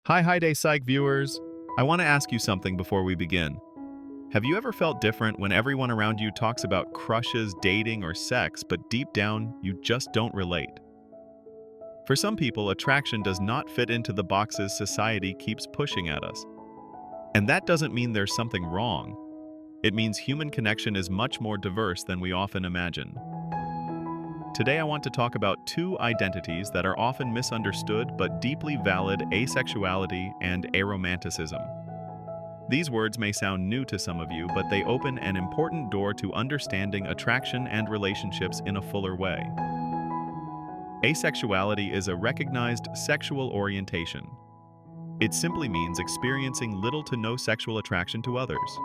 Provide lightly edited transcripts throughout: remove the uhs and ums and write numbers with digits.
Hi Day Psych viewers. I want to ask you something before we begin. Have you ever felt different when everyone around you talks about crushes, dating, or sex, but deep down, you just don't relate? For some people, attraction does not fit into the boxes society keeps pushing at us. And that doesn't mean there's something wrong. It means human connection is much more diverse than we often imagine. Today I want to talk about two identities that are often misunderstood but deeply valid: asexuality and aromanticism. These words may sound new to some of you, but they open an important door to understanding attraction and relationships in a fuller way. Asexuality is a recognized sexual orientation. It simply means experiencing little to no sexual attraction to others.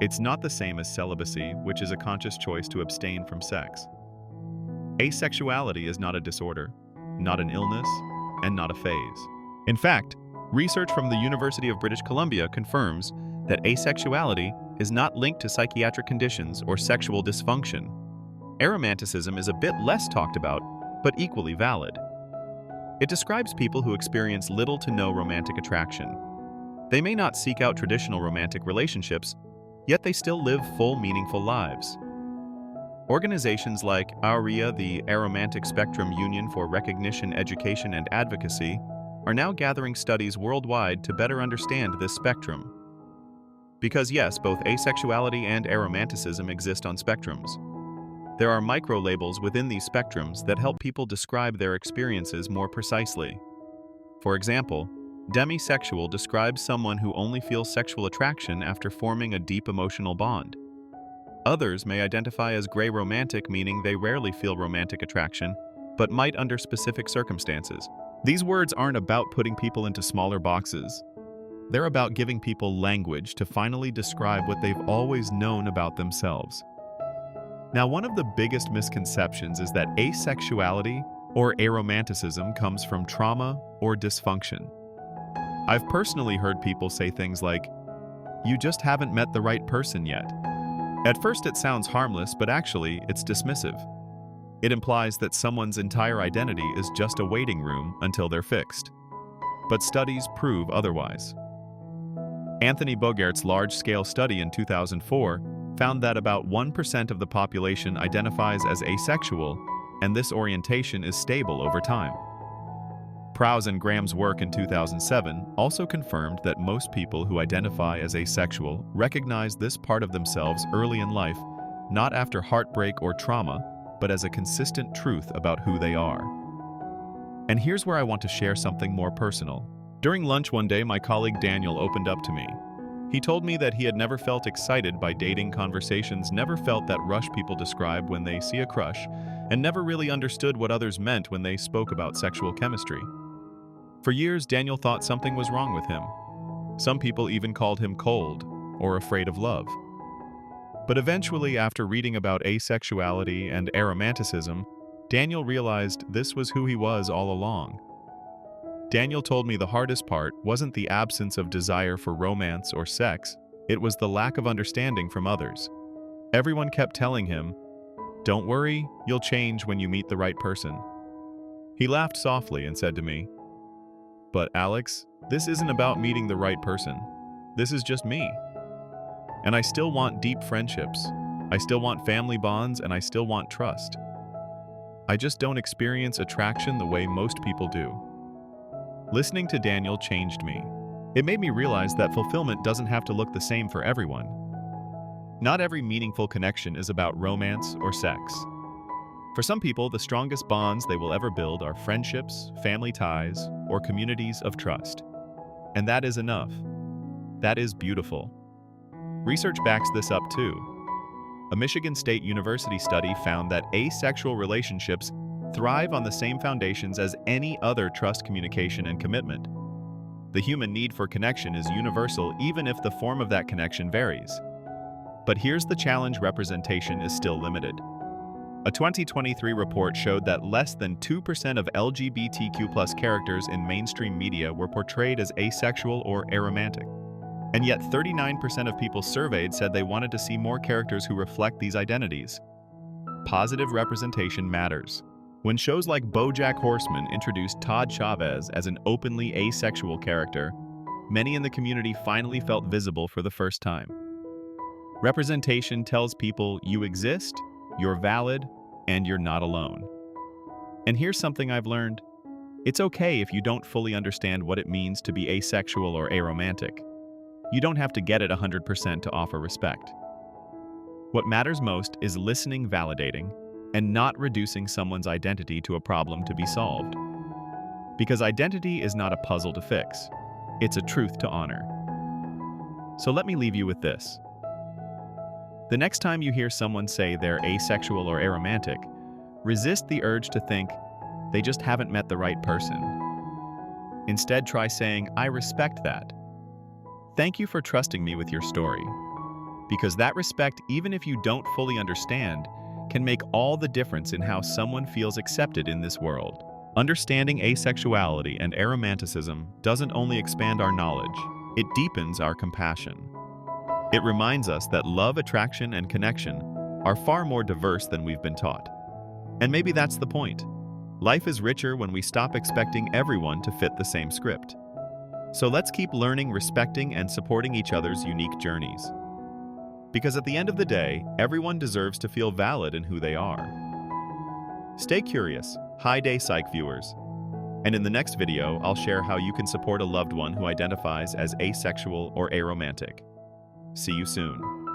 It's not the same as celibacy, which is a conscious choice to abstain from sex. Asexuality is not a disorder, not an illness, and not a phase. In fact, research from the University of British Columbia confirms that asexuality is not linked to psychiatric conditions or sexual dysfunction. Aromanticism is a bit less talked about, but equally valid. It describes people who experience little to no romantic attraction. They may not seek out traditional romantic relationships, yet they still live full, meaningful lives. Organizations like ARIA, the Aromantic Spectrum Union for Recognition, Education, and Advocacy, are now gathering studies worldwide to better understand this spectrum. Because yes, both asexuality and aromanticism exist on spectrums. There are micro-labels within these spectrums that help people describe their experiences more precisely. For example, demisexual describes someone who only feels sexual attraction after forming a deep emotional bond. Others may identify as gray romantic, meaning they rarely feel romantic attraction, but might under specific circumstances. These words aren't about putting people into smaller boxes. They're about giving people language to finally describe what they've always known about themselves. Now, one of the biggest misconceptions is that asexuality or aromanticism comes from trauma or dysfunction. I've personally heard people say things like, "You just haven't met the right person yet." At first it sounds harmless, but actually it's dismissive. It implies that someone's entire identity is just a waiting room until they're fixed. But studies prove otherwise. Anthony Bogaerts' large-scale study in 2004 found that about 1% of the population identifies as asexual, and this orientation is stable over time. Prowse and Graham's work in 2007 also confirmed that most people who identify as asexual recognize this part of themselves early in life, not after heartbreak or trauma, but as a consistent truth about who they are. And here's where I want to share something more personal. During lunch one day, my colleague Daniel opened up to me. He told me that he had never felt excited by dating conversations, never felt that rush people describe when they see a crush, and never really understood what others meant when they spoke about sexual chemistry. For years, Daniel thought something was wrong with him. Some people even called him cold or afraid of love. But eventually, after reading about asexuality and aromanticism, Daniel realized this was who he was all along. Daniel told me the hardest part wasn't the absence of desire for romance or sex, it was the lack of understanding from others. Everyone kept telling him, "Don't worry, you'll change when you meet the right person." He laughed softly and said to me, "But Alex, this isn't about meeting the right person. This is just me. And I still want deep friendships. I still want family bonds, and I still want trust. I just don't experience attraction the way most people do." Listening to Daniel changed me. It made me realize that fulfillment doesn't have to look the same for everyone. Not every meaningful connection is about romance or sex. For some people, the strongest bonds they will ever build are friendships, family ties, or communities of trust. And that is enough. That is beautiful. Research backs this up too. A Michigan State University study found that asexual relationships thrive on the same foundations as any other trust, communication, and commitment. The human need for connection is universal, even if the form of that connection varies. But here's the challenge: representation is still limited. A 2023 report showed that less than 2% of LGBTQ+ characters in mainstream media were portrayed as asexual or aromantic. And yet 39% of people surveyed said they wanted to see more characters who reflect these identities. Positive representation matters. When shows like BoJack Horseman introduced Todd Chavez as an openly asexual character, many in the community finally felt visible for the first time. Representation tells people you exist, you're valid, and you're not alone. And here's something I've learned. It's okay if you don't fully understand what it means to be asexual or aromantic. You don't have to get it 100% to offer respect. What matters most is listening, validating, and not reducing someone's identity to a problem to be solved. Because identity is not a puzzle to fix. It's a truth to honor. So let me leave you with this. The next time you hear someone say they're asexual or aromantic, resist the urge to think they just haven't met the right person. Instead, try saying, "I respect that. Thank you for trusting me with your story." Because that respect, even if you don't fully understand, can make all the difference in how someone feels accepted in this world. Understanding asexuality and aromanticism doesn't only expand our knowledge, it deepens our compassion. It reminds us that love, attraction, and connection are far more diverse than we've been taught. And maybe that's the point. Life is richer when we stop expecting everyone to fit the same script. So let's keep learning, respecting, and supporting each other's unique journeys. Because at the end of the day, everyone deserves to feel valid in who they are. Stay curious, Hi Day Psych viewers. And in the next video, I'll share how you can support a loved one who identifies as asexual or aromantic. See you soon.